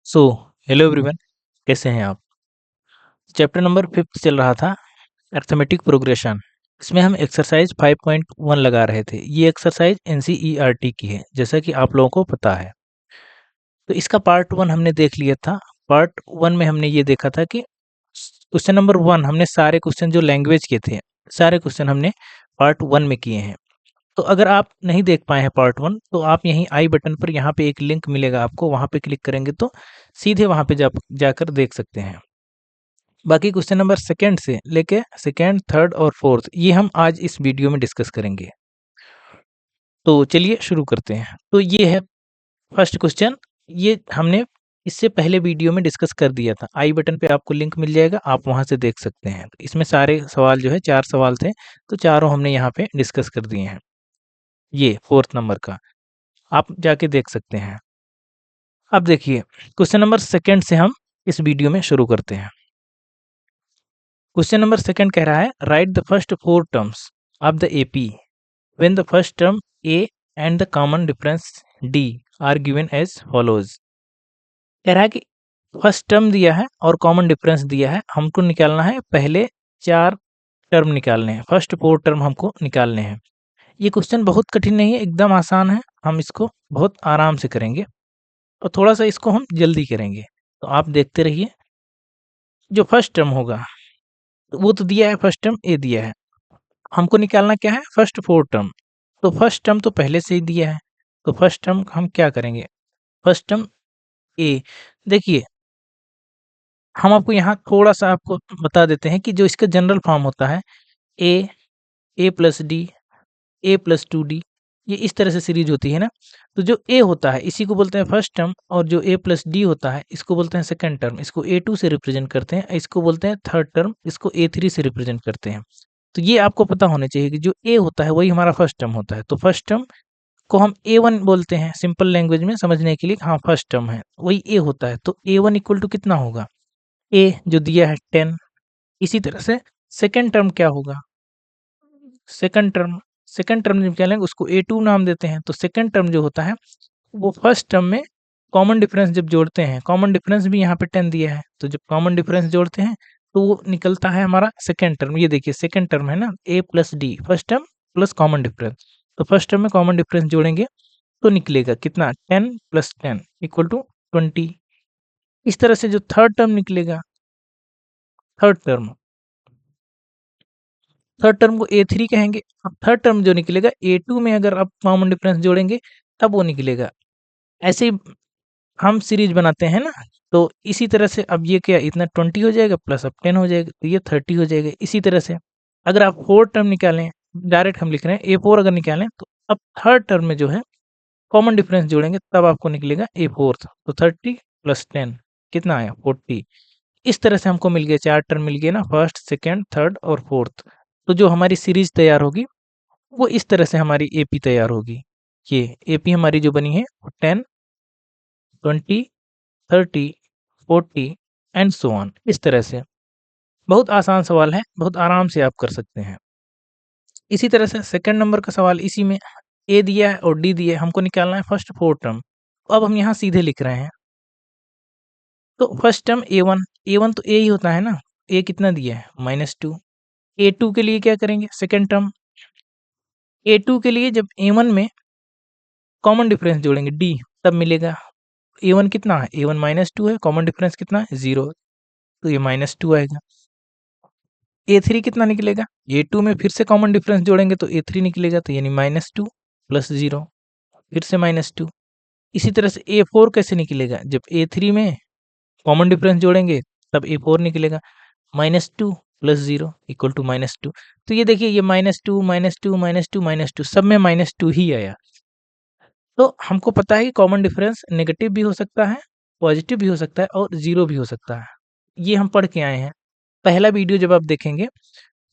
So hello everyone, कैसे हैं आप। चैप्टर नंबर 5 चल रहा था अर्थमेटिक प्रोग्रेशन। इसमें हम एक्सरसाइज 5.1 लगा रहे थे। ये एक्सरसाइज एनसीईआरटी की है, जैसा कि आप लोगों को पता है। तो इसका पार्ट 1 हमने देख लिया था। पार्ट 1 में हमने ये देखा था कि क्वेश्चन नंबर 1 हमने सारे क्वेश्चन जो लैंग्वेज के थे, सारे क्वेश्चन हमने पार्ट 1 में किए हैं। तो अगर आप नहीं देख पाए हैं पार्ट 1, तो आप यहीं आई बटन पर यहाँ पे एक लिंक मिलेगा आपको, वहाँ पे क्लिक करेंगे तो सीधे वहाँ पे जाकर देख सकते हैं। बाकी क्वेश्चन नंबर सेकंड से लेके सेकंड, थर्ड और फोर्थ ये हम आज इस वीडियो में डिस्कस करेंगे। तो चलिए शुरू करते हैं। तो ये है फर्स्ट क्वेश्चन। ये हमने इससे पहले वीडियो में डिस्कस कर दिया था। आई बटन पे आपको लिंक मिल जाएगा, आप वहां से देख सकते हैं। इसमें सारे सवाल जो है 4 सवाल थे, तो चारों हमने यहाँ पे डिस्कस कर दिए हैं। ये फोर्थ नंबर का आप जाके देख सकते हैं। अब देखिए क्वेश्चन नंबर सेकंड से हम इस वीडियो में शुरू करते हैं। क्वेश्चन नंबर सेकंड कह रहा है write the first 4 terms of the AP when the first term a and the common difference d are given as follows. कह रहा है कि फर्स्ट टर्म दिया है और कॉमन डिफरेंस दिया है, हमको निकालना है पहले 4 टर्म निकालने हैं, फर्स्ट 4 टर्म हमको निकालने हैं। ये क्वेश्चन बहुत कठिन नहीं है, एकदम आसान है। हम इसको बहुत आराम से करेंगे और थोड़ा सा इसको हम जल्दी करेंगे। तो आप देखते रहिए। जो फर्स्ट टर्म होगा वो तो दिया है, फर्स्ट टर्म ए दिया है, हमको निकालना क्या है फर्स्ट 4 टर्म। तो फर्स्ट टर्म तो पहले से ही दिया है, तो फर्स्ट टर्म हम क्या करेंगे, फर्स्ट टर्म ए। देखिए हम आपको यहाँ थोड़ा सा आपको बता देते हैं कि जो इसका जनरल फॉर्म होता है ए, ए प्लस डी, ए प्लस 2d, ये इस तरह से सीरीज होती है ना। तो जो ए होता है इसी को बोलते हैं फर्स्ट टर्म, और जो ए प्लस डी होता है इसको बोलते हैं सेकंड टर्म। इसको ए2 से रिप्रेजेंट करते हैं, इसको बोलते हैं थर्ड टर्म, इसको ए3 से रिप्रेजेंट करते हैं। तो ये आपको पता होना चाहिए कि जो ए होता है वही हमारा फर्स्ट टर्म होता है। तो फर्स्ट टर्म को हम ए1 बोलते हैं, सिंपल लैंग्वेज में समझने के लिए। हाँ फर्स्ट टर्म है वही ए होता है, तो ए1 इक्वल टू कितना होगा, ए जो दिया है 10। इसी तरह से सेकंड टर्म क्या होगा, सेकंड टर्म, सेकंड टर्म जब क्या लेंगे उसको ए2 नाम देते हैं। तो सेकंड टर्म जो होता है वो फर्स्ट टर्म में कॉमन डिफरेंस जब जोड़ते हैं, कॉमन डिफरेंस भी यहाँ पे 10 दिया है, तो जब कॉमन डिफरेंस जोड़ते हैं तो वो निकलता है हमारा सेकंड टर्म। ये देखिए सेकंड टर्म है ना, A plus D, first term plus common difference. तो फर्स्ट टर्म में कॉमन डिफरेंस जोड़ेंगे तो निकलेगा कितना, 10 प्लस 10 इक्वल टू 20। इस तरह से जो थर्ड टर्म निकलेगा, थर्ड टर्म, थर्ड टर्म को ए3 कहेंगे। अब थर्ड टर्म जो निकलेगा ए2 में अगर आप कॉमन डिफरेंस जोड़ेंगे तब वो निकलेगा। ऐसे ही हम सीरीज बनाते हैं ना, तो इसी तरह से अब ये क्या, इतना 20 हो जाएगा प्लस अब 10 हो जाएगा, तो ये 30 हो जाएगा। इसी तरह से अगर आप फोर्थ टर्म निकालें, डायरेक्ट हम लिख रहे हैं ए4 अगर निकालें, तो अब थर्ड टर्म में जो है कॉमन डिफरेंस जोड़ेंगे तब आपको निकलेगा ए4। तो 30 प्लस 10 कितना आया, 40। इस तरह से हमको मिल गया 4 टर्म मिल गया ना, फर्स्ट सेकेंड थर्ड और फोर्थ। तो जो हमारी सीरीज तैयार होगी वो इस तरह से हमारी एपी तैयार होगी। ये एपी हमारी जो बनी है वो 10, 20, 30, 40 एंड सो ऑन, इस तरह से। बहुत आसान सवाल है, बहुत आराम से आप कर सकते हैं। इसी तरह से सेकंड नंबर का सवाल, इसी में ए दिया है और डी दिया है, हमको निकालना है फर्स्ट 4 टर्म। तो अब हम यहाँ सीधे लिख रहे हैं। तो फर्स्ट टर्म ए1, ए1 तो ए ही होता है ना, ए कितना दिया है -2। ए2 के लिए क्या करेंगे, सेकंड टर्म, ए2 के लिए जब ए1 में कॉमन डिफरेंस जोड़ेंगे डी तब मिलेगा। ए1 कितना है, ए1 -2 है, कॉमन डिफरेंस कितना है 0, तो ये -2 आएगा। ए3 कितना निकलेगा, ए2 में फिर से कॉमन डिफरेंस जोड़ेंगे तो ए3 निकलेगा, तो यानी -2 प्लस 0 फिर से -2। इसी तरह से ए4 कैसे निकलेगा, जब ए3 में कॉमन डिफरेंस जोड़ेंगे तब ए4 निकलेगा, -2 प्लस 0 इक्वल टू -2। तो ये देखिए ये -2 -2 -2 -2 सब में -2 ही आया। तो हमको पता है कि कॉमन डिफरेंस नेगेटिव भी हो सकता है, पॉजिटिव भी हो सकता है और 0 भी हो सकता है। ये हम पढ़ के आए हैं। पहला वीडियो जब आप देखेंगे,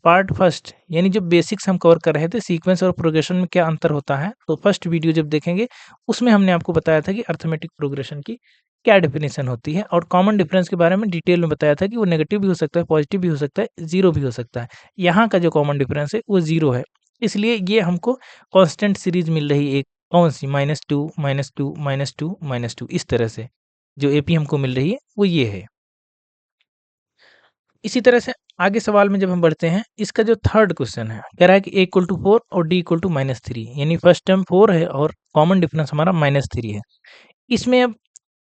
पार्ट फर्स्ट, यानी जो बेसिक्स हम कवर कर रहे थे, सीक्वेंस और प्रोग्रेशन में क्या अंतर होता है, तो फर्स्ट वीडियो जब देखेंगे उसमें हमने आपको बताया था कि अर्थमेटिक प्रोग्रेशन की क्या डेफिनेशन होती है, और कॉमन डिफरेंस के बारे में डिटेल में बताया था कि वो नेगेटिव भी हो सकता है, पॉजिटिव भी हो सकता है, 0 भी हो सकता है। यहाँ का जो कॉमन डिफरेंस है वो 0 है, इसलिए ये हमको कांस्टेंट सीरीज मिल रही है एक, कौन सी, -2 -2 -2 -2 इस तरह से। जो एपी हमको मिल रही है वो ये है। इसी तरह से आगे सवाल में जब हम बढ़ते हैं, इसका जो थर्ड क्वेश्चन है, कह रहा है कि a इक्वल टू 4 और d इक्वल टू -3, यानी फर्स्ट टर्म 4 है और कॉमन डिफरेंस हमारा -3 है। इसमें अब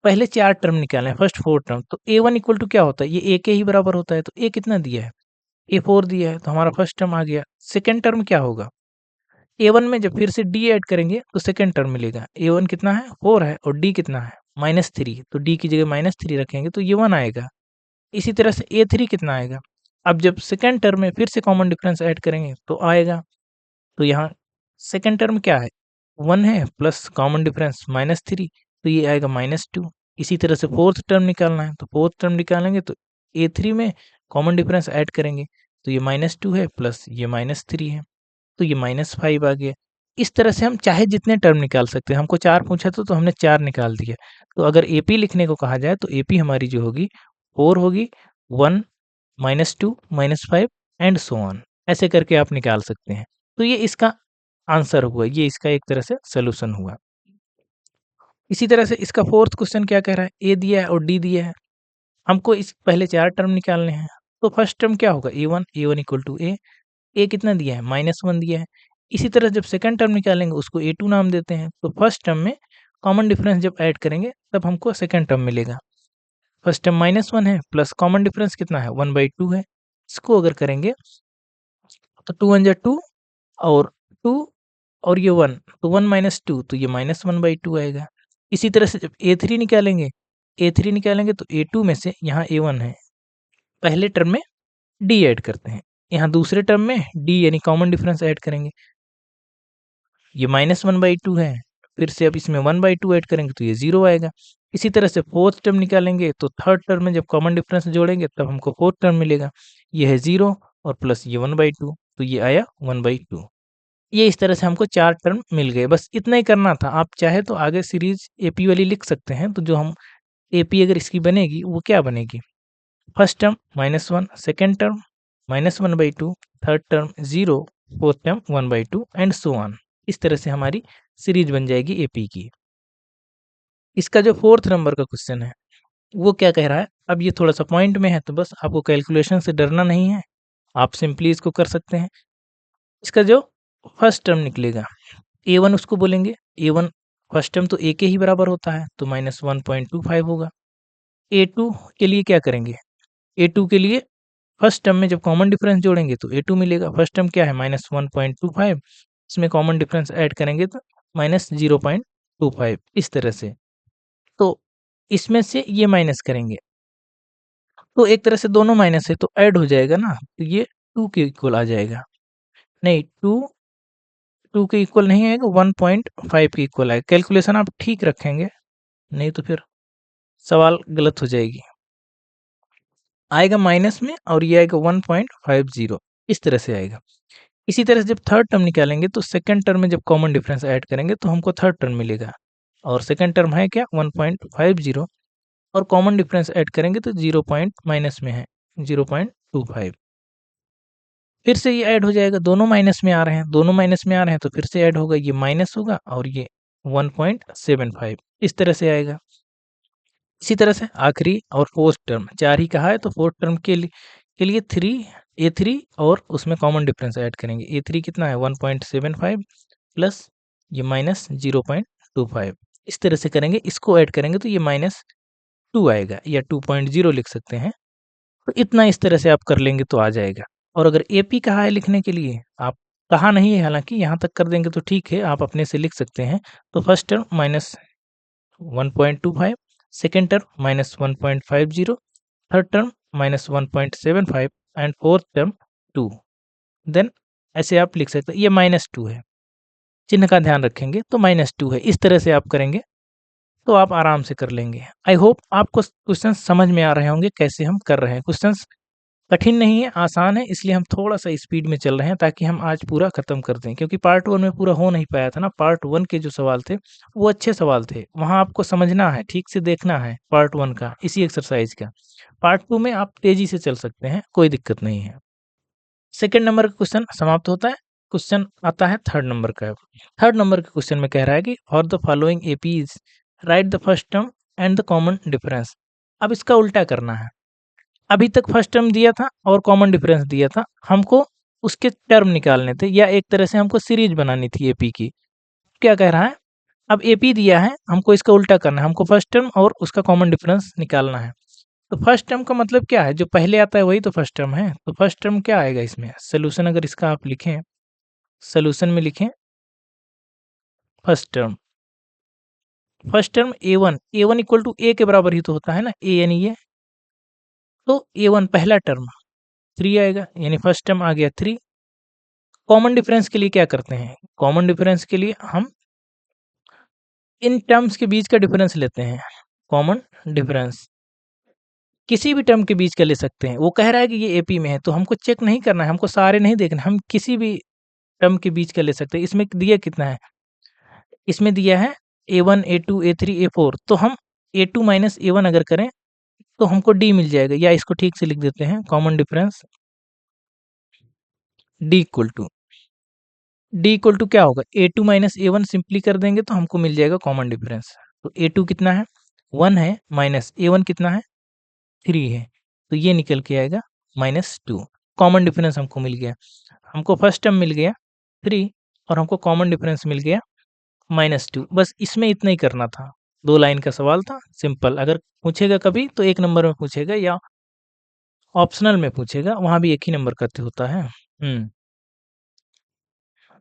पहले 4 टर्म निकालें, फर्स्ट 4 टर्म, तो a1 इक्वल टू क्या होता है, ये a के ही बराबर होता है, तो a कितना दिया है, a 4 दिया है, तो हमारा फर्स्ट टर्म आ गया। सेकंड टर्म क्या होगा, a1 में जब फिर से d ऐड करेंगे तो सेकंड टर्म मिलेगा। a1 कितना है, 4 है, और d कितना है, -3, तो d की जगह -3 रखेंगे तो ये 1 आएगा। इसी तरह से a3 कितना आएगा, अब जब सेकंड टर्म में फिर से कॉमन डिफरेंस ऐड करेंगे तो आएगा। तो यहाँ सेकंड टर्म क्या है, 1 है प्लस कॉमन डिफरेंस -3, तो ये आएगा -2। इसी तरह से फोर्थ टर्म निकालना है, तो फोर्थ टर्म निकालेंगे तो a3 में कॉमन डिफरेंस ऐड करेंगे तो ये -2 है प्लस ये -3 है, तो ये -5 आ गया। इस तरह से हम चाहे जितने टर्म निकाल सकते हैं, हमको 4 पूछा था तो हमने 4 निकाल दिया। तो अगर एपी लिखने को कहा जाए तो एपी हमारी जो होगी 4 होगी, 1, -2, -5 एंड सो ऑन, ऐसे करके आप निकाल सकते हैं। तो ये इसका आंसर हुआ, ये इसका एक तरह से सॉल्यूशन हुआ। इसी तरह से इसका फोर्थ क्वेश्चन क्या कह रहा है, ए दिया है और डी दिया है, हमको इस पहले 4 टर्म निकालने हैं। तो फर्स्ट टर्म क्या होगा, a1 इक्वल टू ए कितना दिया है, -1 दिया है। इसी तरह जब सेकंड टर्म निकालेंगे उसको a2 नाम देते हैं। तो फर्स्ट टर्म में कॉमन डिफरेंस जब ऐड करेंगे तब हमको सेकंड टर्म मिलेगा। फर्स्ट टर्म -1 है प्लस कॉमन डिफरेंस कितना है, 1/2 है। इसको अगर करेंगे तो 2 1 जा 2 और 2 और ये 1, तो 1 - 2, तो ये -1/2 आएगा। इसी तरह से जब a3 निकालेंगे तो a2 में से यहाँ a1 है, पहले टर्म में d ऐड करते हैं, यहाँ दूसरे टर्म में d यानी कॉमन डिफरेंस ऐड करेंगे, ये -1/2 है, फिर से अब इसमें 1/2 ऐड करेंगे तो ये 0 आएगा। इसी तरह से फोर्थ टर्म निकालेंगे तो थर्ड टर्म में जब कॉमन डिफरेंस जोड़ेंगे तब हमको फोर्थ टर्म मिलेगा, ये है 0 और प्लस ये 1/2, तो ये आया 1/2। ये इस तरह से हमको 4 टर्म मिल गए, बस इतना ही करना था। आप चाहे तो आगे सीरीज एपी वाली लिख सकते हैं, तो जो हम एपी अगर इसकी बनेगी वो क्या बनेगी, first term -1, second term -1/2, third term 0, fourth term 1/2 and so on. इस तरह से हमारी सीरीज बन जाएगी एपी की। इसका जो फोर्थ नंबर का क्वेश्चन है वो क्या कह रहा है, अब ये थोड़ा सा पॉइंट में है तो बस आपको कैलकुलेशन से डरना नहीं है, आप सिंपली इसको कर सकते हैं। इसका जो फर्स्ट टर्म निकलेगा, a1 उसको बोलेंगे, a1 फर्स्ट टर्म तो a के ही बराबर होता है तो -1.25 होगा। a2 के लिए क्या करेंगे, a2 के लिए फर्स्ट टर्म में जब कॉमन डिफरेंस जोड़ेंगे तो a2 मिलेगा। फर्स्ट टर्म क्या है, -1.25, इसमें कॉमन डिफरेंस ऐड करेंगे तो -0.25, इस तरह से। तो इसमें से ये माइनस करेंगे तो एक तरह से दोनों माइनस है तो ऐड हो जाएगा ना, तो ये 2 के इक्वल आ जाएगा। नहीं, 2 के इक्वल नहीं आएगा, 1.5 के इक्वल आएगा। कैलकुलेशन आप ठीक रखेंगे, नहीं तो फिर सवाल गलत हो जाएगी। आएगा माइनस में और ये आएगा 1.50, इस तरह से आएगा। इसी तरह से जब थर्ड टर्म निकालेंगे तो सेकंड टर्म में जब कॉमन डिफरेंस ऐड करेंगे तो हमको थर्ड टर्म मिलेगा, और सेकंड टर्म है क्या, 1.50, और कॉमन डिफरेंस ऐड करेंगे तो 0 पॉइंट माइनस में है, 0.25। फिर से ये ऐड हो जाएगा, दोनों माइनस में आ रहे हैं, दोनों माइनस में आ रहे हैं तो फिर से ऐड होगा, ये माइनस होगा और ये 1.75, इस तरह से आएगा। इसी तरह से आखिरी और फोर्थ टर्म 4 ही कहा है, तो फोर्थ टर्म के लिए 3 a3 और उसमें कॉमन डिफरेंस ऐड करेंगे। a3 कितना है, 1.75 प्लस ये -0.25, इस तरह से करेंगे। इसको ऐड करेंगे तो ये -2 आएगा, या 2.0 लिख सकते हैं। तो इतना इस तरह से आप कर लेंगे तो आ जाएगा। और अगर एपी कहा है लिखने के लिए, आप कहा नहीं है हालाँकि, यहाँ तक कर देंगे तो ठीक है, आप अपने से लिख सकते हैं। तो first term -1.25, second term -1.50, third term -1.75 and fourth term 2। Then ऐसे आप लिख सकते हैं, ये -2 है, चिन्ह का ध्यान रखेंगे तो -2 है। इस तरह से आप करेंगे तो आप आराम से कर लेंगे। आई होप आपको क्वेश्चन समझ में आ रहे होंगे कैसे हम कर रहे हैं। क्वेश्चंस कठिन नहीं है, आसान है, इसलिए हम थोड़ा-सा स्पीड में चल रहे हैं ताकि हम आज पूरा खत्म कर दें, क्योंकि पार्ट 1 में पूरा हो नहीं पाया था ना। पार्ट 1 के जो सवाल थे, वो अच्छे सवाल थे। वहाँ आपको समझना है, ठीक से देखना है पार्ट 1 का, इसी एक्सरसाइज का। पार्ट 2 में आप तेज़ी से चल सकते हैं, कोई दिक्कत नहीं है। सेकंड नंबर का क्वेश्चन समाप्त होता है। क्वेश्चन आता है थर्ड नंबर का। थर्ड नंबर के क्वेश्चन में कह रहा है कि for the following APs right the first term and the common difference. अब इसका उल्टा करना है। अभी तक फर्स्ट टर्म दिया था और कॉमन डिफरेंस दिया था, हमको उसके टर्म निकालने थे या एक तरह से हमको सीरीज बनानी थी एपी की। क्या कह रहा है, अब एपी दिया है, हमको इसका उल्टा करना है, हमको फर्स्ट टर्म और उसका कॉमन डिफरेंस निकालना है। तो फर्स्ट टर्म का मतलब क्या है, जो पहले आता है वही तो फर्स्ट टर्म है। तो फर्स्ट टर्म क्या आएगा इसमें, सोल्यूशन अगर इसका आप लिखें, सोल्यूशन में लिखें first term, first term A one equal to A के बराबर ही तो होता है ना, ए यानी ये, तो ए वन पहला टर्म 3 आएगा, यानी फर्स्ट टर्म आ गया 3। कॉमन डिफरेंस के लिए क्या करते हैं, कॉमन डिफरेंस के लिए हम इन टर्म्स के बीच का डिफरेंस लेते हैं। कॉमन डिफरेंस किसी भी टर्म के बीच का ले सकते हैं। वो कह रहा है कि ये एपी में है, तो हमको चेक नहीं करना है, हमको सारे नहीं देखना, हम किसी भी टर्म के बीच का ले सकते हैं। इसमें दिया कितना है, इसमें दिया है ए1 ए2 ए3 ए4, तो हम ए2 माइनस ए1 अगर करें तो हमको डी मिल जाएगा, या इसको ठीक से लिख देते हैं, common difference d equal to क्या होगा, ए2 माइनस ए1 सिंपली कर देंगे तो हमको मिल जाएगा कॉमन डिफरेंस। तो ए2 कितना है, 1 है, माइनस ए1 कितना है, 3 है, तो ये निकल के आएगा -2। कॉमन डिफरेंस हमको मिल गया, हमको फर्स्ट टर्म मिल गया 3 और हमको कॉमन डिफरेंस मिल गया -2। बस इसमें इतना ही करना था, 2 लाइन का सवाल था, सिंपल। अगर पूछेगा कभी तो 1 नंबर में पूछेगा या ऑप्शनल में पूछेगा, वहाँ भी एक ही नंबर का होता है।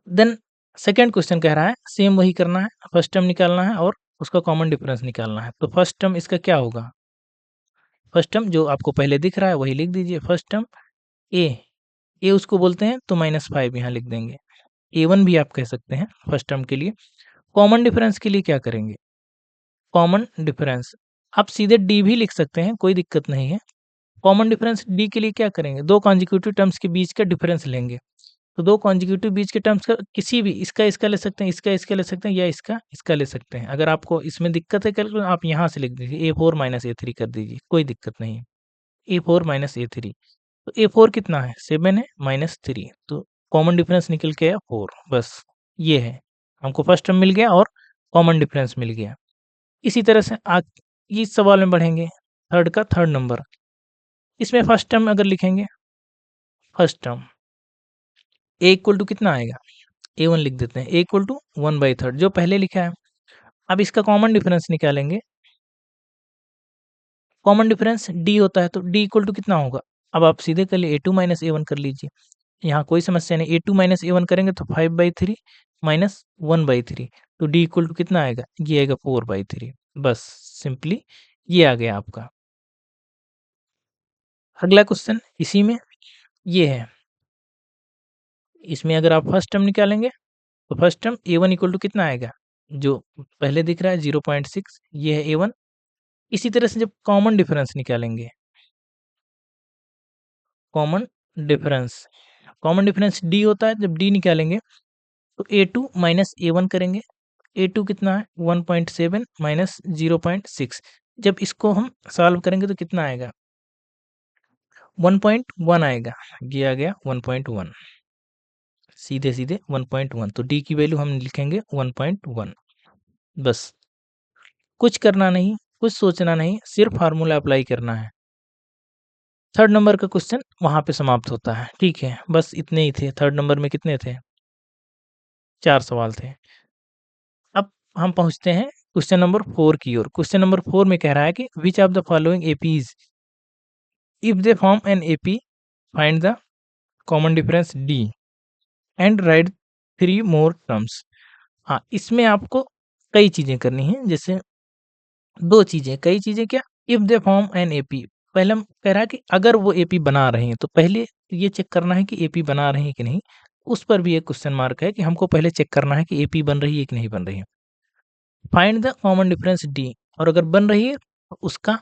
देन सेकंड क्वेश्चन कह रहा है सेम वही करना है, फर्स्ट टर्म निकालना है और उसका कॉमन डिफरेंस निकालना है। तो फर्स्ट टर्म इसका क्या होगा, फर्स्ट टर्म जो आपको पहले दिख रहा है वही लिख दीजिए। फर्स्ट टर्म ए, ए उसको बोलते हैं तो -5 यहाँ लिख देंगे। ए1 भी आप कह सकते हैं फर्स्ट टर्म के लिए। कॉमन डिफरेंस के लिए क्या करेंगे, कॉमन डिफरेंस आप सीधे डी भी लिख सकते हैं, कोई दिक्कत नहीं है। कॉमन डिफरेंस डी के लिए क्या करेंगे, दो कॉन्जिक्यूटिव टर्म्स के बीच का डिफरेंस लेंगे। तो दो कॉन्जिक्यूटिव बीच के टर्म्स का किसी भी, इसका इसका ले सकते हैं, इसका ले सकते हैं, या इसका इसका ले सकते हैं। अगर आपको इसमें दिक्कत है कैलकुलेट, आप यहाँ से लिख दीजिए ए4 माइनस ए3 कर दीजिए, कोई दिक्कत नहीं है। ए4 माइनस ए3, तो ए4 कितना है, 7 है, -3, तो कॉमन डिफरेंस निकल के आया 4। बस ये है, हमको फर्स्ट टर्म मिल गया और कॉमन डिफरेंस मिल गया। इसी तरह से इस सवाल में बढ़ेंगे, थर्ड का थर्ड नंबर, इसमें फर्स्ट टर्म अगर लिखेंगे, first term a equal to कितना आएगा, ए1 लिख देते हैं, ए इक्वल टू 1/3 जो पहले लिखा है। अब इसका कॉमन डिफरेंस निकालेंगे, कॉमन डिफरेंस डी होता है, तो डी इक्वल टू कितना होगा, अब आप सीधे कर लिए ए2 माइनस ए1 कर लीजिए, यहाँ कोई समस्या नहीं। ए2 माइनस ए1 करेंगे तो 5/3 माइनस 1/3, तो डी इक्वल टू कितना आएगा, ये आएगा 4/3। बस सिंपली ये आ गया आपका। अगला क्वेश्चन इसी में ये है, इसमें अगर आप फर्स्ट टर्म निकालेंगे तो फर्स्ट टर्म ए1 इक्वल टू कितना आएगा, जो पहले दिख रहा है 0.6, ये है ए1। इसी तरह से जब कॉमन डिफरेंस निकालेंगे, common difference, common difference D होता है, जब डी निकालेंगे तो ए2 माइनस ए1 करेंगे। ए2 कितना है 1.7 माइनस 0.6, जब इसको हम सॉल्व करेंगे तो कितना आएगा, 1.1 आएगा, ये आ गया 1.1, सीधे सीधे 1.1, तो डी की वैल्यू हम लिखेंगे 1.1। बस कुछ करना नहीं, कुछ सोचना नहीं, सिर्फ फार्मूला अप्लाई करना है। थर्ड नंबर का क्वेश्चन वहाँ पे समाप्त होता है, ठीक है। बस इतने ही थे, थर्ड नंबर में कितने थे, 4 सवाल थे। अब हम पहुँचते हैं क्वेश्चन नंबर 4 की ओर। क्वेश्चन नंबर 4 में कह रहा है कि which of the following APs if they form an AP find the common difference D and right 3 more terms. हाँ, इसमें आपको कई चीज़ें करनी हैं, जैसे 2 चीज़ें, कई चीज़ें क्या, if they form an AP, पहले हम कह रहा है कि अगर वो एपी बना रहे हैं, तो पहले ये चेक करना है कि एपी बना रहे हैं कि नहीं। उस पर भी एक क्वेश्चन मार्क है कि हमको पहले चेक करना है कि एपी बन रही है कि नहीं बन रही है। Find the common difference D, और अगर बन रही है तो उसका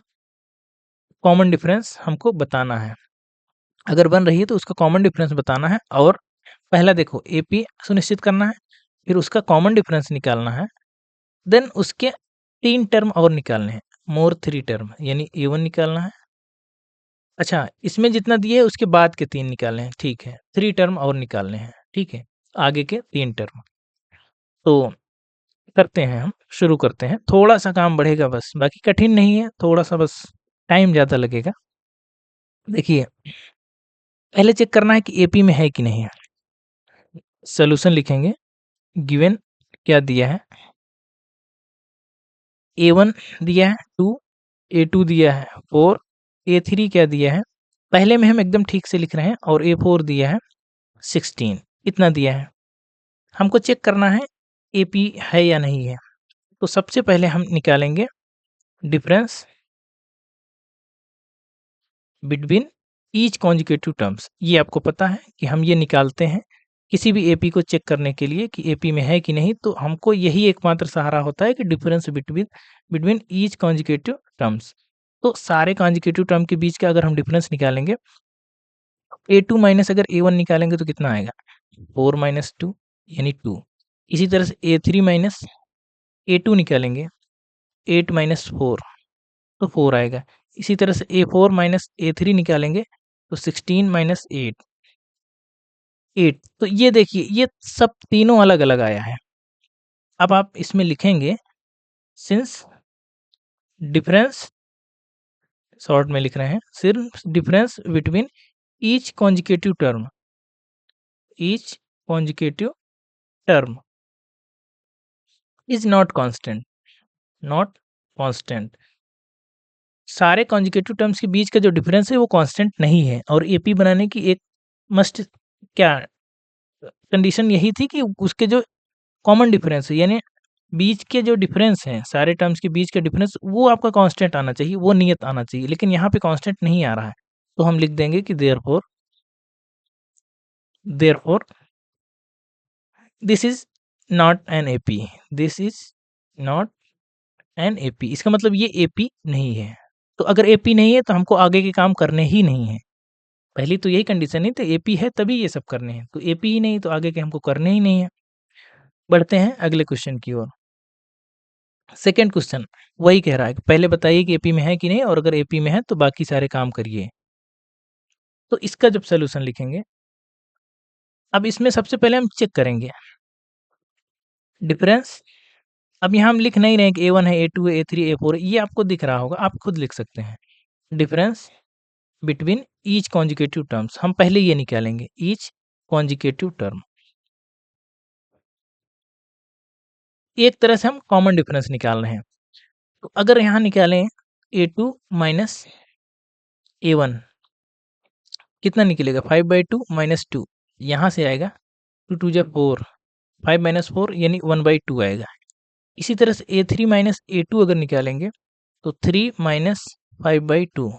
कॉमन डिफरेंस हमको बताना है। अगर बन रही है तो उसका कॉमन डिफरेंस बताना है, और पहला देखो एपी सुनिश्चित करना है, फिर उसका कॉमन डिफरेंस निकालना है, देन उसके 3 टर्म और निकालने हैं, मोर 3 टर्म, यानी ए1 निकालना है। अच्छा, इसमें जितना दिए है उसके बाद के 3 निकालने हैं, ठीक है। 3 टर्म और निकालने हैं, ठीक है। आगे के 3 टर्म। तो करते हैं हम। शुरू करते हैं। थोड़ा-सा काम बढ़ेगा बस, बाकी कठिन नहीं है, थोड़ा-सा बस टाइम ज़्यादा लगेगा। देखिए, पहले चेक करना है कि एपी में है कि नहीं है। सॉल्यूशन लिखेंगे, गिवन क्या दिया है, A1 दिया है 2, A2 दिया है 4, A3 क्या दिया है, पहले में हम एकदम ठीक से लिख रहे हैं, और A4 दिया है 16, इतना दिया है। हमको चेक करना है एपी है या नहीं है। तो सबसे पहले हम निकालेंगे difference between each conjugative terms. ये आपको पता है कि हम ये निकालते हैं किसी भी एपी को चेक करने के लिए कि एपी में है कि नहीं, तो हमको यही एकमात्र सहारा होता है कि difference between between each conjugative terms. तो सारे कॉन्जुगेटिव टर्म के बीच का अगर हम डिफरेंस निकालेंगे, A2 माइनस अगर A1 निकालेंगे तो कितना आएगा, 4 माइनस 2 यानी 2। इसी तरह से A3 माइनस A2 निकालेंगे, 8 माइनस 4 तो 4 आएगा। इसी तरह से A4 माइनस A3 निकालेंगे तो 16 माइनस 8, 8। तो ये देखिए, ये सब तीनों अलग-अलग आया है। अब आप इसमें लिखेंगे सिंस डिफरेंस, शॉर्ट में लिख रहे हैं, since difference between each conjugative term, each conjugative term is not constant, not constant. सारे कॉन्जुगेटिव टर्म्स के बीच का जो डिफरेंस है वो कांस्टेंट नहीं है, और एपी बनाने की एक मस्ट क्या कंडीशन यही थी कि उसके जो कॉमन डिफरेंस है, यानी बीच के जो डिफरेंस हैं, सारे टर्म्स के बीच का डिफरेंस, वो आपका कांस्टेंट आना चाहिए, वो नियत आना चाहिए। लेकिन यहाँ पे कांस्टेंट नहीं आ रहा है, तो हम लिख देंगे कि therefore, therefore this is not an AP, this is not an AP. इसका मतलब ये एपी नहीं है। तो अगर एपी नहीं है तो हमको आगे के काम करने ही नहीं है। पहली तो यही कंडीशन है, तो एपी है तभी ये सब करने हैं, तो एपी ही नहीं तो आगे के हमको करने ही नहीं है। बढ़ते हैं अगले क्वेश्चन की ओर। सेकंड क्वेश्चन वही कह रहा है कि पहले बताइए कि एपी में है कि नहीं, और अगर एपी में है तो बाकी सारे काम करिए। तो इसका जब सॉल्यूशन लिखेंगे, अब इसमें सबसे पहले हम चेक करेंगे डिफरेंस। अब यहाँ हम लिख नहीं रहे हैं कि A1 है, A2 है, A3 A4 है, ये आपको दिख रहा होगा, आप खुद लिख सकते हैं। Difference between each conjugative terms, हम पहले ये निकालेंगे ईच कॉन्जुगेटिव टर्म। एक तरह से हम कॉमन डिफरेंस निकाल रहे हैं। तो अगर यहाँ निकालें A2 माइनस A1, कितना निकलेगा, 5/2 माइनस 2, यहाँ से आएगा 2 2 जा 4, 5 माइनस 4 यानी 1/2 आएगा। इसी तरह से A3 माइनस A2 अगर निकालेंगे तो 3 माइनस 5/2,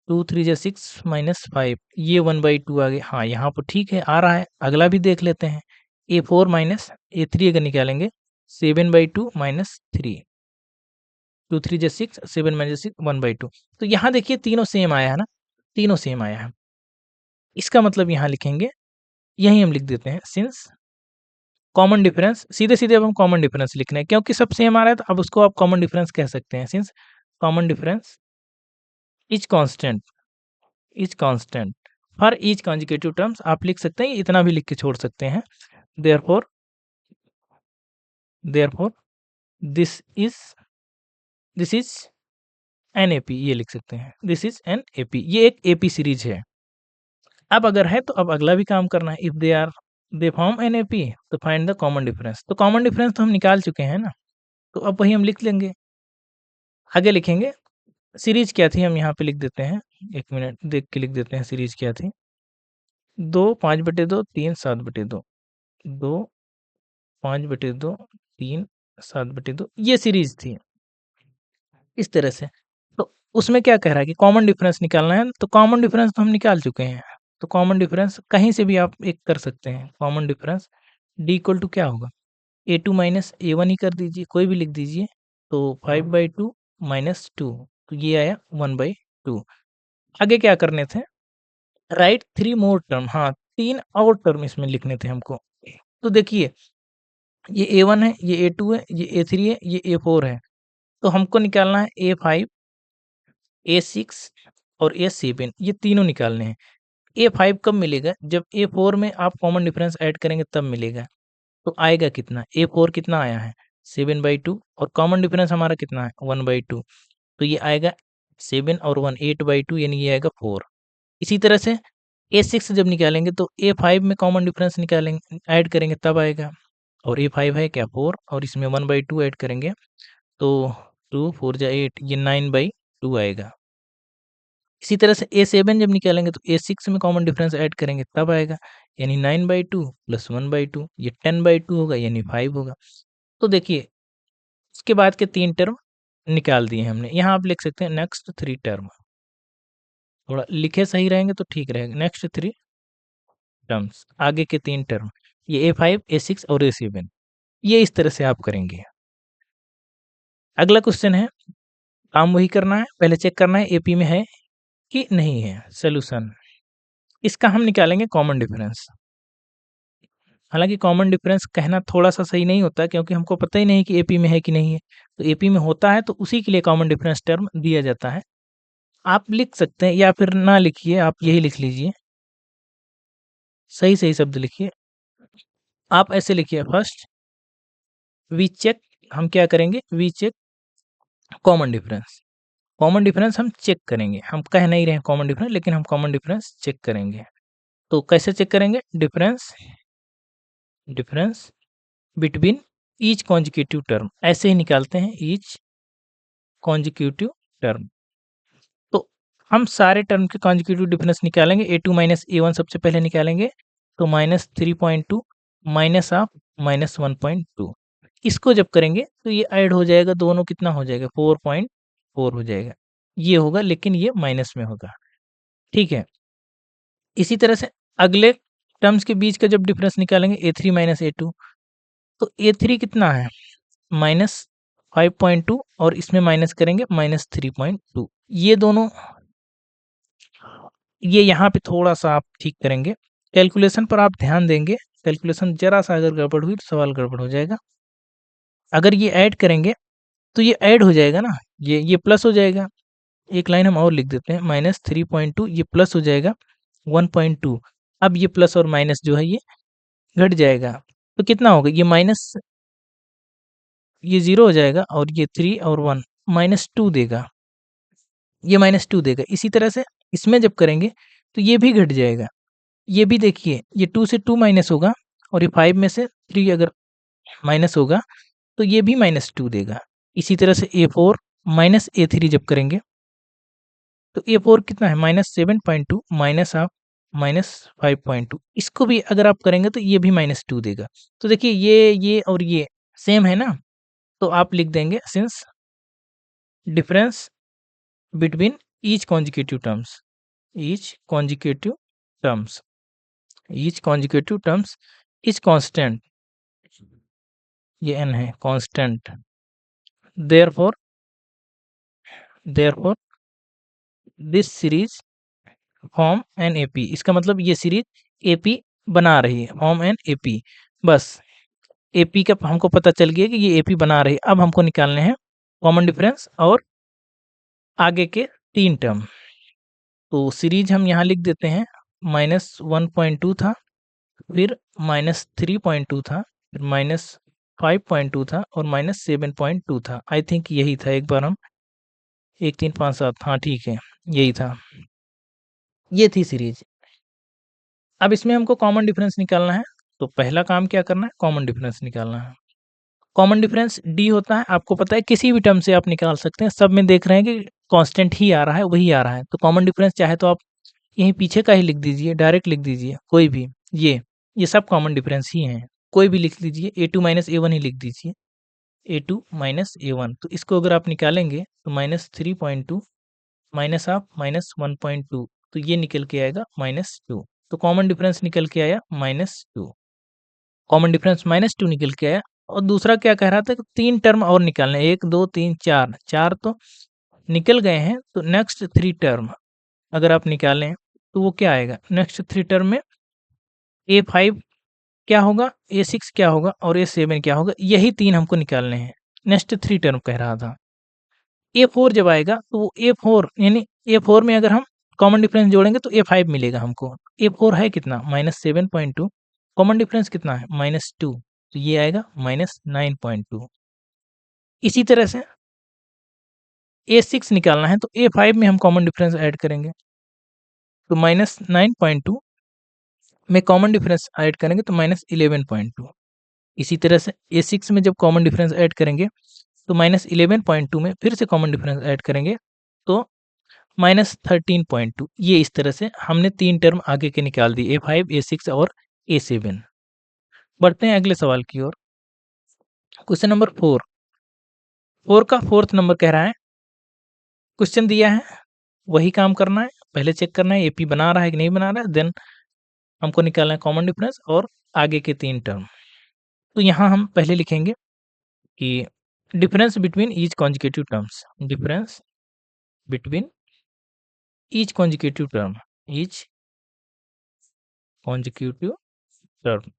2 3 जा 6 माइनस 5, ये 1/2 आ गया। हाँ, यहाँ पर ठीक है, आ रहा है। अगला भी देख लेते हैं, A4 माइनस A3 अगर निकालेंगे 7/2 माइनस 3, 2 3 जा 6, 7 माइनस 6, 1/2। तो यहाँ देखिए तीनों सेम आया है ना, तीनों सेम आया है। इसका मतलब यहाँ लिखेंगे, यहीं हम लिख देते हैं सिंस कॉमन डिफरेंस, सीधे-सीधे अब हम कॉमन डिफरेंस लिख रहे हैं क्योंकि सब सेम आ रहा है, तो अब उसको आप कॉमन डिफरेंस कह सकते हैं। Since common difference is constant, is constant for each conjugative terms, आप लिख सकते हैं, इतना भी लिख के छोड़ सकते हैं। Therefore, therefore this is, this is an AP, ये लिख सकते हैं, दिस इज एन एपी, ये एक एपी सीरीज है। अब अगर है तो अब अगला भी काम करना है। If they are, they form an AP तो फाइंड द कॉमन डिफरेंस। तो कॉमन डिफरेंस तो हम निकाल चुके हैं ना, तो अब वही हम लिख लेंगे। आगे लिखेंगे सीरीज क्या थी, हम यहाँ पे लिख देते हैं, 1 मिनट देख के लिख देते हैं सीरीज क्या थी। 2 5/2 3 7/2, 2 5/2 3 7/2, ये सीरीज थी इस तरह से। तो उसमें क्या कह रहा है कि कॉमन डिफरेंस निकालना है, तो कॉमन डिफरेंस तो हम निकाल चुके हैं। तो कॉमन डिफरेंस कहीं से भी आप एक कर सकते हैं। Common difference d equal to क्या होगा, A2 माइनस A1 ही कर दीजिए, कोई भी लिख दीजिए। तो 5/2 माइनस 2, तो ये आया 1/2। आगे क्या करने थे, राइट 3 मोर टर्म, हाँ 3 और टर्म इसमें लिखने थे हमको। तो देखिए, ये A1 है, ये A2 है, ये A3 है, ये A4 है। तो हमको निकालना है A5, A6 और A7, ये तीनों निकालने हैं। A5 कब मिलेगा, जब A4 में आप कॉमन डिफरेंस ऐड करेंगे तब मिलेगा। तो आएगा कितना, A4 कितना आया है 7/2 और कॉमन डिफरेंस हमारा कितना है 1/2, तो ये आएगा 7 और 1 8/2 यानी ये आएगा 4। इसी तरह से A6 जब निकालेंगे तो A5 में कॉमन डिफरेंस निकालेंगे, ऐड करेंगे तब आएगा, और A5 है क्या 4 और इसमें 1/2 ऐड करेंगे तो 2 4 जा 8 ये 9/2 आएगा। इसी तरह से A7 जब निकालेंगे तो A6 में कॉमन डिफरेंस ऐड करेंगे तब आएगा, यानी 9/2 प्लस 1/2 ये 10/2 होगा यानी 5 होगा। तो देखिए उसके बाद के 3 टर्म निकाल दिए हमने। यहाँ आप लिख सकते हैं नेक्स्ट 3 टर्म, थोड़ा लिखे सही रहेंगे तो ठीक रहेगा। नेक्स्ट 3 टर्म्स, आगे के 3 टर्म, ये A5, A6 और A7, ये इस तरह से आप करेंगे। अगला क्वेश्चन है, काम वही करना है, पहले चेक करना है AP में है कि नहीं है। सॉल्यूशन, इसका हम निकालेंगे कॉमन डिफरेंस। हालाँकि कॉमन डिफरेंस कहना थोड़ा-सा सही नहीं होता, क्योंकि हमको पता ही नहीं कि AP में है कि नहीं है। तो AP में होता है तो उसी के लिए कॉमन डिफरेंस टर्म दिया जाता है। आप लिख सकते हैं या फिर ना लिखिए, आप यही लिख लीजिए। सही-सही शब्द लिखिए। आप ऐसे लिखिए, फर्स्ट वी चेक, हम क्या करेंगे, we check common difference. Common difference हम चेक करेंगे, हम कह नहीं रहे हैं कॉमन डिफरेंस, लेकिन हम कॉमन डिफरेंस चेक करेंगे। तो कैसे चेक करेंगे, difference difference between each consecutive term, ऐसे ही निकालते हैं, ईच कॉन्जिक्यूटिव टर्म। तो हम सारे टर्म के कॉन्जिक्यूटिव डिफरेंस निकालेंगे। A2 माइनस A1 सबसे पहले निकालेंगे, तो -3.2 माइनस ऑफ -1.2, इसको जब करेंगे तो ये ऐड हो जाएगा, दोनों कितना हो जाएगा 4.4 हो जाएगा। ये होगा, लेकिन ये माइनस में होगा, ठीक है। इसी तरह से अगले टर्म्स के बीच का जब डिफरेंस निकालेंगे A3 माइनस A2, तो A3 कितना है -5.2 और इसमें माइनस करेंगे -3.2। ये दोनों, ये यहाँ पे थोड़ा-सा आप ठीक करेंगे। कैलकुलेशन पर आप ध्यान देंगे, कैलकुलेशन ज़रा-सा अगर गड़बड़ हुई तो सवाल गड़बड़ हो जाएगा। अगर ये ऐड करेंगे तो ये ऐड हो जाएगा ना, ये प्लस हो जाएगा। एक लाइन हम और लिख देते हैं, -3.2 ये प्लस हो जाएगा 1.2। अब ये प्लस और माइनस जो है ये घट जाएगा। तो कितना होगा, ये माइनस, ये 0 हो जाएगा और ये 3 और 1 -2 देगा। ये -2 देगा। इसी तरह से इसमें जब करेंगे तो ये भी घट जाएगा। ये भी देखिए, ये 2 से 2 माइनस होगा और ये 5 में से 3 अगर माइनस होगा तो ये भी -2 देगा। इसी तरह से A4 माइनस A3 जब करेंगे तो A4 कितना है -7.2 माइनस ऑफ -5.2, इसको भी अगर आप करेंगे तो ये भी -2 देगा। तो देखिए ये और ये सेम है ना, तो आप लिख देंगे since difference between each consecutive terms, each consecutive terms, each consecutive terms is constant, ये n है constant, therefore therefore this series form an AP, इसका मतलब ये सीरीज AP बना रही है, फॉर्म एन AP। बस AP का हमको पता चल गया कि ये AP बना रही है। अब हमको निकालने हैं कॉमन डिफरेंस और आगे के 3 टर्म। तो सीरीज हम यहाँ लिख देते हैं, -1.2 था, फिर -3.2 था, फिर -5.2 था और -7.2 था। आई थिंक यही था, एक बार हम 1 3 5 7, हाँ ठीक है, यही था, ये थी सीरीज। अब इसमें हमको कॉमन डिफरेंस निकालना है, तो पहला काम क्या करना है, कॉमन डिफरेंस निकालना है। कॉमन डिफरेंस D होता है, आपको पता है किसी भी टर्म से आप निकाल सकते हैं, सब में देख रहे हैं कि कांस्टेंट ही आ रहा है, वही आ रहा है। तो कॉमन डिफरेंस चाहे तो आप यहीं पीछे का ही लिख दीजिए, डायरेक्ट लिख दीजिए, कोई भी, ये सब कॉमन डिफरेंस ही हैं, कोई भी लिख लीजिए, A2 माइनस A1 ही लिख दीजिए, A2 माइनस A1। तो इसको अगर आप निकालेंगे तो -3.2 माइनस ऑफ -1.2, तो ये निकल के आएगा -2। तो कॉमन डिफरेंस निकल के आया -2, कॉमन डिफरेंस -2 निकल के आया। और दूसरा क्या कह रहा था कि 3 टर्म और निकालने, 1 2 3 4, 4 तो निकल गए हैं, तो नेक्स्ट 3 टर्म अगर आप निकालें तो वो क्या आएगा, नेक्स्ट 3 टर्म में A5 क्या होगा, A6 क्या होगा और A7 क्या होगा, यही 3 हमको निकालने हैं। नेक्स्ट 3 टर्म कह रहा था। A4 जब आएगा तो वो A4 यानी A4 में अगर हम कॉमन डिफरेंस जोड़ेंगे तो A5 मिलेगा हमको। A4 है कितना -7.2, कॉमन डिफरेंस कितना है -2, तो ये आएगा -9.2। इसी तरह से A6 निकालना है तो A5 में हम कॉमन डिफरेंस ऐड करेंगे। तो -9.2 में कॉमन डिफरेंस ऐड करेंगे तो -11.2। इसी तरह से A6 में जब कॉमन डिफरेंस ऐड करेंगे तो -11.2 में फिर से कॉमन डिफरेंस ऐड करेंगे तो -13.2। ये इस तरह से हमने 3 टर्म आगे के निकाल दी, A5, A6 और A7। बढ़ते हैं अगले सवाल की ओर। क्वेश्चन नंबर 4 का 4th नंबर कह रहा है, क्वेश्चन दिया है, वही काम करना है, पहले चेक करना है AP बना रहा है कि नहीं बना रहा है, देन हमको निकालना है कॉमन डिफरेंस और आगे के 3 टर्म। तो यहाँ हम पहले लिखेंगे कि difference between each conjugative terms, difference between each conjugative term, each conjugative term.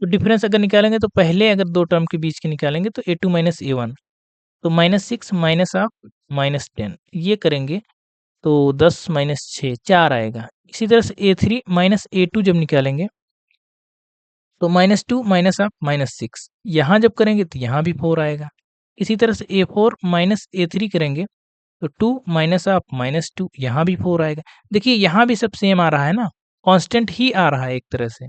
तो डिफरेंस अगर निकालेंगे तो पहले अगर 2 टर्म के बीच के निकालेंगे तो A2 माइनस A1, तो -6 माइनस ऑफ -10 ये करेंगे तो 10 माइनस 6 4 आएगा। इसी तरह से A3 माइनस A2 जब निकालेंगे तो -2 माइनस ऑफ -6 यहाँ जब करेंगे तो यहाँ भी 4 आएगा। इसी तरह से A4 माइनस A3 करेंगे तो 2 माइनस ऑफ -2 यहाँ भी 4 आएगा। देखिए यहाँ भी सब सेम आ रहा है ना, कांस्टेंट ही आ रहा है एक तरह से।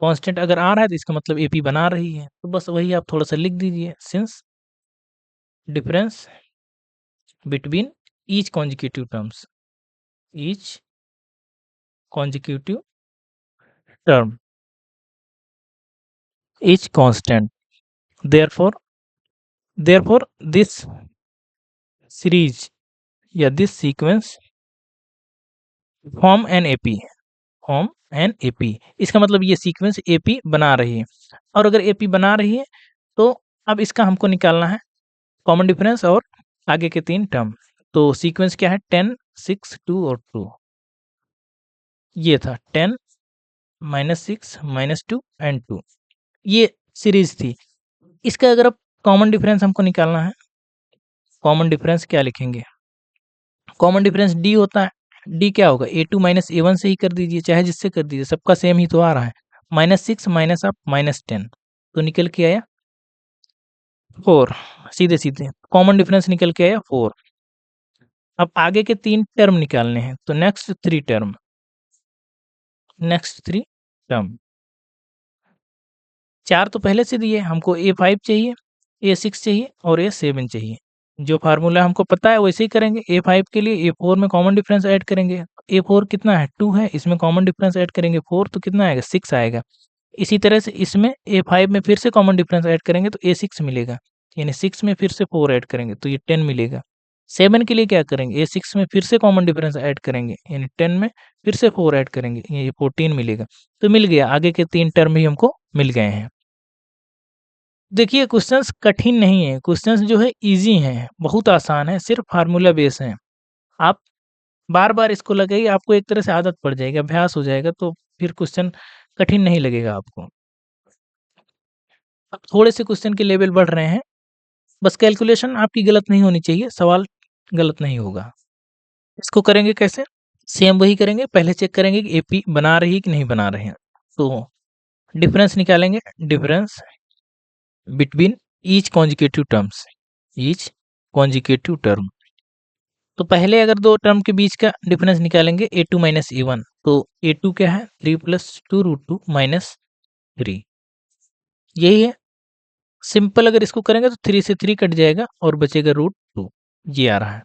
कांस्टेंट अगर आ रहा है तो इसका मतलब AP बना रही है, तो बस वही आप थोड़ा-सा लिख दीजिए, since difference between each conjugative terms, each conjugative term is constant. Therefore this series या this sequence form an AP, form an AP। इसका मतलब ये सीक्वेंस AP बना रही है, और अगर AP बना रही है तो अब इसका हमको निकालना है कॉमन डिफरेंस और आगे के 3 टर्म। तो सीक्वेंस क्या है, 10, 6, 2 और 2। ये था 10 -6 -2 एंड 2, ये सीरीज थी। इसका अगर अब कॉमन डिफरेंस हमको निकालना है, कॉमन डिफरेंस क्या लिखेंगे, कॉमन डिफरेंस D होता है। D क्या होगा, A2 माइनस A1 से ही कर दीजिए, चाहे जिससे कर दीजिए, सबका सेम ही तो आ रहा है। -6 माइनस ऑफ -10 तो निकल के आया 4, सीधे सीधे कॉमन डिफरेंस निकल के आया 4। अब आगे के 3 टर्म निकालने हैं, तो नेक्स्ट 3 टर्म, नेक्स्ट 3 टर्म 4 तो पहले से दिए, हमको A5 चाहिए, A6 चाहिए और A7 चाहिए। जो फार्मूला हमको पता है वैसे ही करेंगे। A5 के लिए A4 में कॉमन डिफरेंस ऐड करेंगे, A4 कितना है 2 है, इसमें कॉमन डिफरेंस ऐड करेंगे 4 तो कितना आएगा 6 आएगा। इसी तरह से इसमें A5 में फिर से कॉमन डिफरेंस ऐड करेंगे तो A6 मिलेगा, यानी 6 में फिर से 4 ऐड करेंगे तो ये 10 मिलेगा। 7 के लिए क्या करेंगे, A6 में फिर से कॉमन डिफरेंस ऐड करेंगे, यानी 10 में फिर से 4 ऐड करेंगे, ये 14 मिलेगा। तो मिल गया, आगे के 3 टर्म भी हमको मिल गए हैं। देखिए क्वेश्चंस कठिन नहीं है, क्वेश्चंस जो है ईज़ी हैं, बहुत आसान है, सिर्फ फार्मूला बेस है। आप बार-बार इसको लगाइए, आपको एक तरह से आदत पड़ जाएगी, अभ्यास हो जाएगा, तो फिर क्वेश्चन कठिन नहीं लगेगा आपको। अब थोड़े से क्वेश्चन के लेवल बढ़ रहे हैं, बस कैलकुलेशन आपकी गलत नहीं होनी चाहिए, सवाल गलत नहीं होगा। इसको करेंगे कैसे? सेम वही करेंगे, पहले चेक करेंगे कि AP बना रही है कि नहीं बना रहे हैं। तो डिफरेंस निकालेंगे, difference between each conjugative terms, each conjugative term. तो पहले अगर 2 टर्म के बीच का डिफरेंस निकालेंगे A2 माइनस A1, तो A2 क्या है 3 + 2√2 - 3, यही है। सिंपल अगर इसको करेंगे तो 3 से 3 कट जाएगा और बचेगा √2, ये आ रहा है।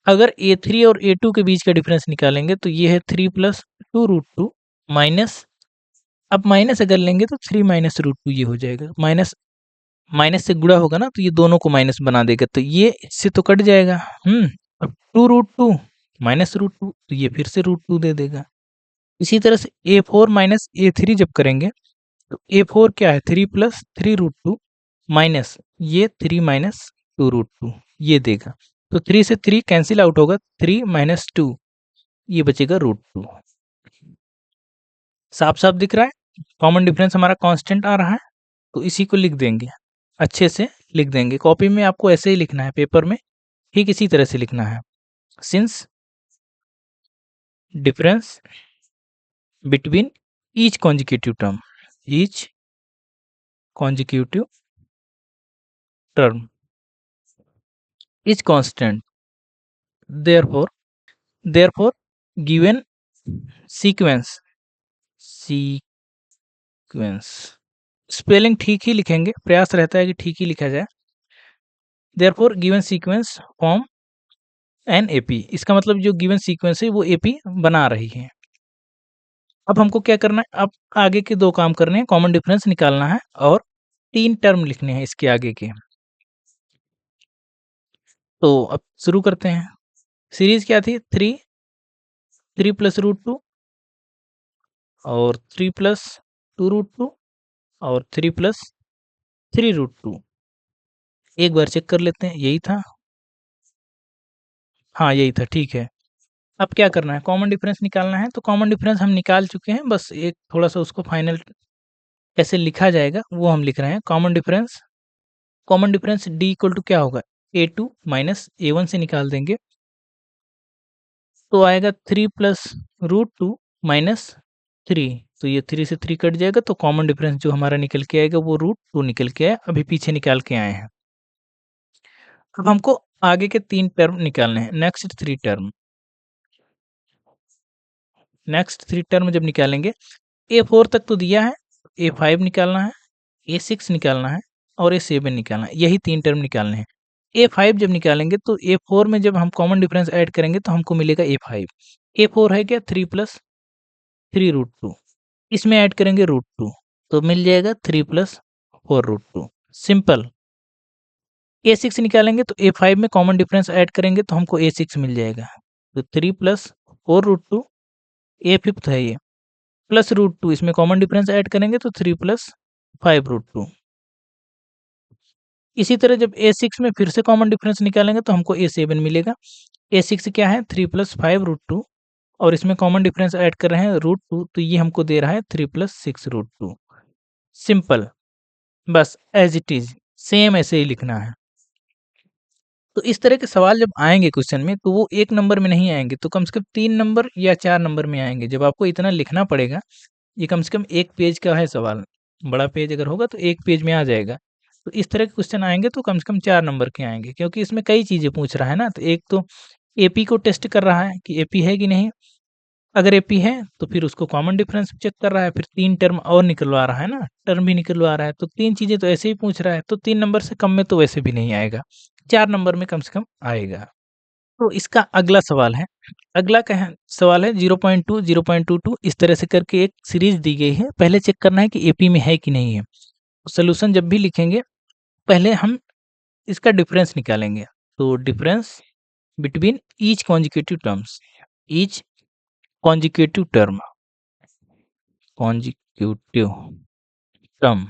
अगर A3 और A2 के बीच का डिफरेंस निकालेंगे तो ये है 3 + 2√2 माइनस, अब माइनस अगर लेंगे तो 3 - √2 ये हो जाएगा। माइनस माइनस से गुणा होगा ना तो ये दोनों को माइनस बना देगा, तो ये इससे तो कट जाएगा। अब 2√2 माइनस √2 तो ये फिर से √2 दे देगा। इसी तरह से A4 माइनस A3 जब करेंगे तो A4 क्या है 3 + 3√2 माइनस ये 3 - 2√2 ये देगा। तो 3 से 3 कैंसिल आउट होगा, 3 - 2 ये बचेगा √2। साफ-साफ दिख रहा है? कॉमन डिफरेंस हमारा कांस्टेंट आ रहा है, तो इसी को लिख देंगे, अच्छे से लिख देंगे। कॉपी में आपको ऐसे ही लिखना है, पेपर में ठीक इसी तरह से लिखना है। Since difference between each conjugative term, each conjugative term is constant. Therefore, given sequence spelling ठीक ही लिखेंगे, प्रयास रहता है कि ठीक ही लिखा जाए। Therefore, given sequence form an AP, इसका मतलब जो गिवन सीक्वेंस है वो AP बना रही है। अब हमको क्या करना है, अब आगे के 2 काम करने हैं, कॉमन डिफरेंस निकालना है और 3 टर्म लिखने हैं इसके आगे के। तो अब शुरू करते हैं। सीरीज क्या थी? 3 प्लस रूट 2 और 3 प्लस 2 रूट 2 और 3 प्लस 3 रूट 2। एक बार चेक कर लेते हैं, यही था। हाँ, यही था, ठीक है। अब क्या करना है, कॉमन डिफरेंस निकालना है। तो कॉमन डिफरेंस हम निकाल चुके हैं, बस एक थोड़ा-सा उसको फाइनल कैसे लिखा जाएगा वो हम लिख रहे हैं। Common difference d equal to क्या होगा, A2 माइनस A1 से निकाल देंगे तो आएगा 3 प्लस रूट 2 माइनस 3। तो ये 3 से 3 कट जाएगा, तो कॉमन डिफरेंस जो हमारा निकल के आएगा वो रूट 2 निकल के आया, अभी पीछे निकाल के आए हैं। अब हमको आगे के 3 टर्म निकालने हैं, नेक्स्ट 3 टर्म जब निकालेंगे, A4 तक तो दिया है, A5 निकालना है, A6 निकालना है और A7 निकालना है, यही 3 टर्म निकालने हैं। A5 जब निकालेंगे तो A4 में जब हम कॉमन डिफरेंस ऐड करेंगे तो हमको मिलेगा A5। A4 है क्या, 3 प्लस 3 रूट 2, इसमें ऐड करेंगे रूट 2 तो मिल जाएगा 3 प्लस 4 रूट 2, सिंपल। A6 निकालेंगे तो A5 में कॉमन डिफरेंस ऐड करेंगे तो हमको A6 मिल जाएगा, तो 3 प्लस 4 रूट 2, A5 है ये, प्लस रूट 2, इसमें कॉमन डिफरेंस ऐड करेंगे तो 3 प्लस 5 रूट 2। इसी तरह जब A6 में फिर से कॉमन डिफरेंस निकालेंगे तो हमको A7 मिलेगा। A6 क्या है, 3 प्लस 5 रूट 2 और इसमें कॉमन डिफरेंस ऐड कर रहे हैं रूट 2, तो ये हमको दे रहा है 3 प्लस 6 रूट 2, सिंपल। बस एज इट इज, सेम ऐसे ही लिखना है। तो इस तरह के सवाल जब आएंगे क्वेश्चन में तो वो 1 नंबर में नहीं आएंगे, तो कम से कम 3 नंबर या 4 नंबर में आएंगे। जब आपको इतना लिखना पड़ेगा, ये कम से कम 1 पेज का है सवाल, बड़ा पेज अगर होगा तो 1 पेज में आ जाएगा। तो इस तरह के क्वेश्चन आएंगे तो कम से कम 4 नंबर के आएंगे, क्योंकि इसमें कई चीज़ें पूछ रहा है ना। तो एक तो एपी को टेस्ट कर रहा है कि एपी है कि नहीं, अगर एपी है तो फिर उसको कॉमन डिफरेंस चेक कर रहा है, फिर 3 टर्म और निकलवा रहा है ना, टर्म भी निकलवा रहा है, तो 3 चीज़ें तो ऐसे ही पूछ रहा है, तो 3 नंबर से कम में तो वैसे भी नहीं आएगा, 4 नंबर में कम से कम आएगा। तो इसका अगला सवाल है, अगला क्या है, सवाल है 0.2 0.22, इस तरह से करके एक सीरीज दी गई है। पहले चेक करना है कि एपी में है कि नहीं है। सोल्यूशन जब भी लिखेंगे पहले हम इसका डिफरेंस निकालेंगे। तो difference between each consecutive terms, each consecutive term, consecutive term,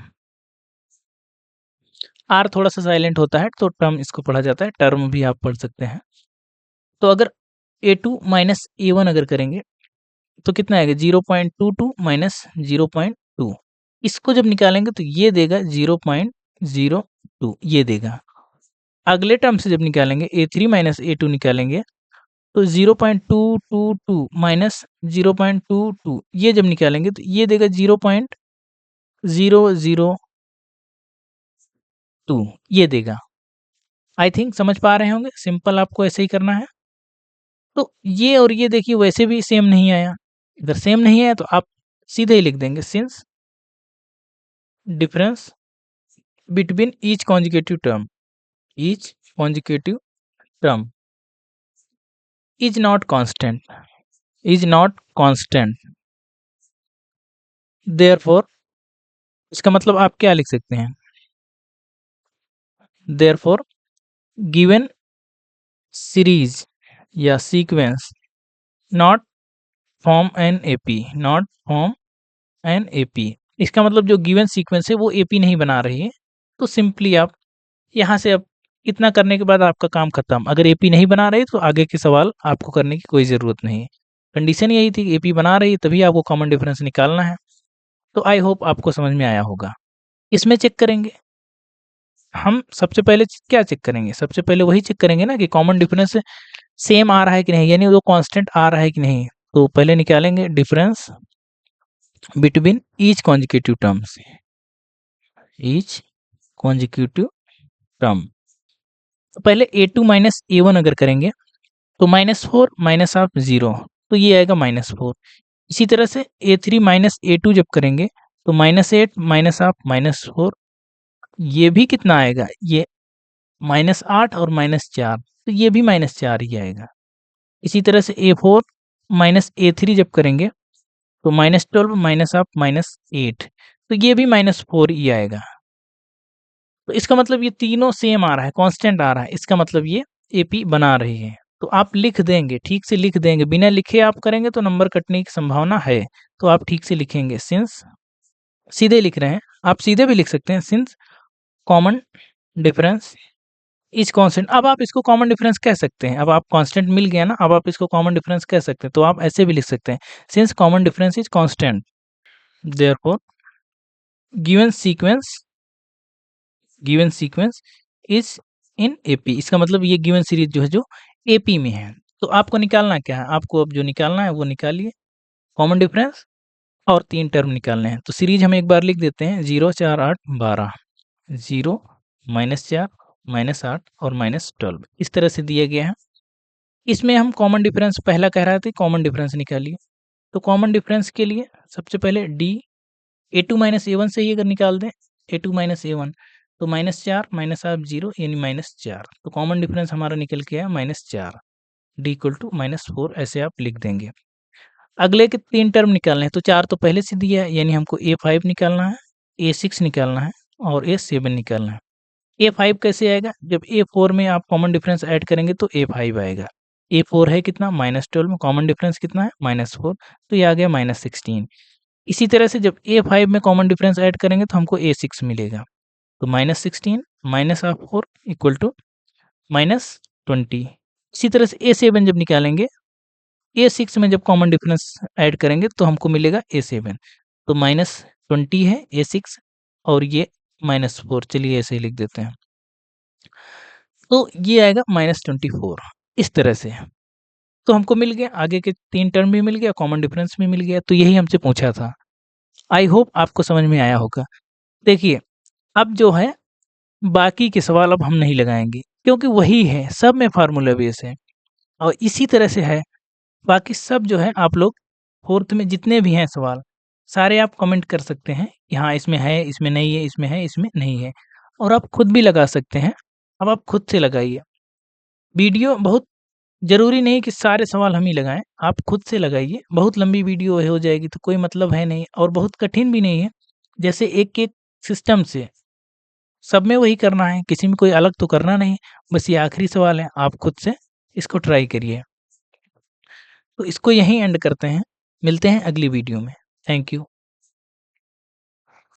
are थोड़ा सा साइलेंट होता है तो टर्म इसको पढ़ा जाता है, टर्म भी आप पढ़ सकते हैं। तो अगर A2 माइनस A1 अगर करेंगे तो कितना आएगा, 0.22 माइनस 0.2, इसको जब निकालेंगे तो ये देगा 0.02, ये देगा। अगले टर्म से जब निकालेंगे A3 माइनस A2 निकालेंगे तो 0.222 माइनस 0.22, ये जब निकालेंगे तो ये देगा 0.002, ये देगा। आई थिंक समझ पा रहे होंगे, सिंपल आपको ऐसे ही करना है। तो ये और ये देखिए वैसे भी सेम नहीं आया, अगर सेम नहीं आया तो आप सीधे ही लिख देंगे, since difference between each consecutive term, each consecutive term is not constant, is not constant, therefore, इसका मतलब आप क्या लिख सकते हैं, देयरफॉर गिवन सीरीज या sequence not form an AP, not form an AP, इसका मतलब जो गिवन सीक्वेंस है वो एपी नहीं बना रही है। तो सिंपली आप यहाँ से अब इतना करने के बाद आपका काम खत्म। अगर एपी नहीं बना रही तो आगे के सवाल आपको करने की कोई ज़रूरत नहीं है। कंडीशन यही थी कि एपी बना रही है तभी आपको कॉमन डिफरेंस निकालना है। तो आई होप आपको समझ में आया होगा। इसमें चेक करेंगे हम, सबसे पहले क्या चेक करेंगे, सबसे पहले वही चेक करेंगे ना कि कॉमन डिफरेंस सेम आ रहा है कि नहीं, यानी वो कांस्टेंट आ रहा है कि नहीं। तो पहले निकालेंगे difference between each consecutive terms, each consecutive term. तो पहले A2 माइनस A1 अगर करेंगे तो -4 माइनस ऑफ 0, तो ये आएगा -4। इसी तरह से A3 माइनस A2 जब करेंगे तो -8 माइनस ऑफ -4, ये भी कितना आएगा, ये -8 और -4, तो ये भी -4 ही आएगा। इसी तरह से A4 माइनस A3 जब करेंगे तो -12 माइनस ऑफ -8, तो ये भी -4 ही आएगा। तो इसका मतलब ये तीनों सेम आ रहा है, कांस्टेंट आ रहा है, इसका मतलब ये AP बना रही है। तो आप लिख देंगे, ठीक से लिख देंगे, बिना लिखे आप करेंगे तो नंबर कटने की संभावना है, तो आप ठीक से लिखेंगे। सिंस सीधे लिख रहे हैं, आप सीधे भी लिख सकते हैं, since common difference is constant. अब आप इसको कॉमन डिफरेंस कह सकते हैं, अब आप कांस्टेंट मिल गया ना, अब आप इसको कॉमन डिफरेंस कह सकते हैं, तो आप ऐसे भी लिख सकते हैं, since common difference is constant therefore given sequence is in AP। इसका मतलब ये गिवन सीरीज जो है जो AP में है। तो आपको निकालना क्या है, आपको अब जो निकालना है वो निकालिए, कॉमन डिफरेंस और 3 टर्म निकालने हैं। तो सीरीज हम एक बार लिख देते हैं, 0 4 8 12, 0 -4 -8 और -12, इस तरह से दिया गया है। इसमें हम कॉमन डिफरेंस पहला कह रहा था, कॉमन डिफरेंस निकालिए। तो कॉमन डिफरेंस के लिए सबसे पहले D A2 माइनस A1 से ही अगर निकाल दें, A2 माइनस A1, तो -4 माइनस ऑफ 0 यानी -4, तो कॉमन डिफरेंस हमारा निकल के आया -4, D इक्वल टू -4, ऐसे आप लिख देंगे। अगले के 3 टर्म निकालने हैं, तो 4 तो पहले से दिया है, यानी हमको A5 निकालना है, A6 निकालना है और A7 निकालना है। A5 कैसे आएगा, जब A4 में आप कॉमन डिफरेंस ऐड करेंगे तो A5 आएगा। A4 है कितना, -12, में कॉमन डिफरेंस कितना है, -4, तो ये आ गया -16। इसी तरह से जब A5 में कॉमन डिफरेंस ऐड करेंगे तो हमको A6 मिलेगा, तो -16 माइनस ऑफ 4 इक्वल टू -20। इसी तरह से A7 जब निकालेंगे, A6 में जब कॉमन डिफरेंस ऐड करेंगे तो हमको मिलेगा A7, तो -20 है A6 और ये -4, चलिए ऐसे ही लिख देते हैं। तो ये आएगा -24, इस तरह से। तो हमको मिल गया, आगे के 3 टर्म भी मिल गया, कॉमन डिफरेंस भी मिल गया, तो यही हमसे पूछा था। आई होप आपको समझ में आया होगा। देखिए, अब जो है बाकी के सवाल अब हम नहीं लगाएँगे, क्योंकि वही है, सब में फ़ॉर्मूला बेस है और इसी तरह से है, बाकी सब जो है आप लोग 4th में जितने भी हैं सवाल, सारे आप कमेंट कर सकते हैं कि हाँ, इसमें है, इसमें नहीं है, इसमें है, इसमें नहीं है, और आप खुद भी लगा सकते हैं। अब आप खुद से लगाइए। वीडियो बहुत ज़रूरी नहीं कि सारे सवाल हम ही लगाएँ, आप खुद से लगाइए। बहुत लंबी वीडियो हो जाएगी तो कोई मतलब है नहीं, और बहुत कठिन भी नहीं है। जैसे एक-एक सिस्टम से सब में वही करना है, किसी में कोई अलग तो करना नहीं। बस ये आखिरी सवाल है, आप खुद से इसको ट्राई करिए। तो इसको यहीं एंड करते हैं, मिलते हैं अगली वीडियो में। Thank you.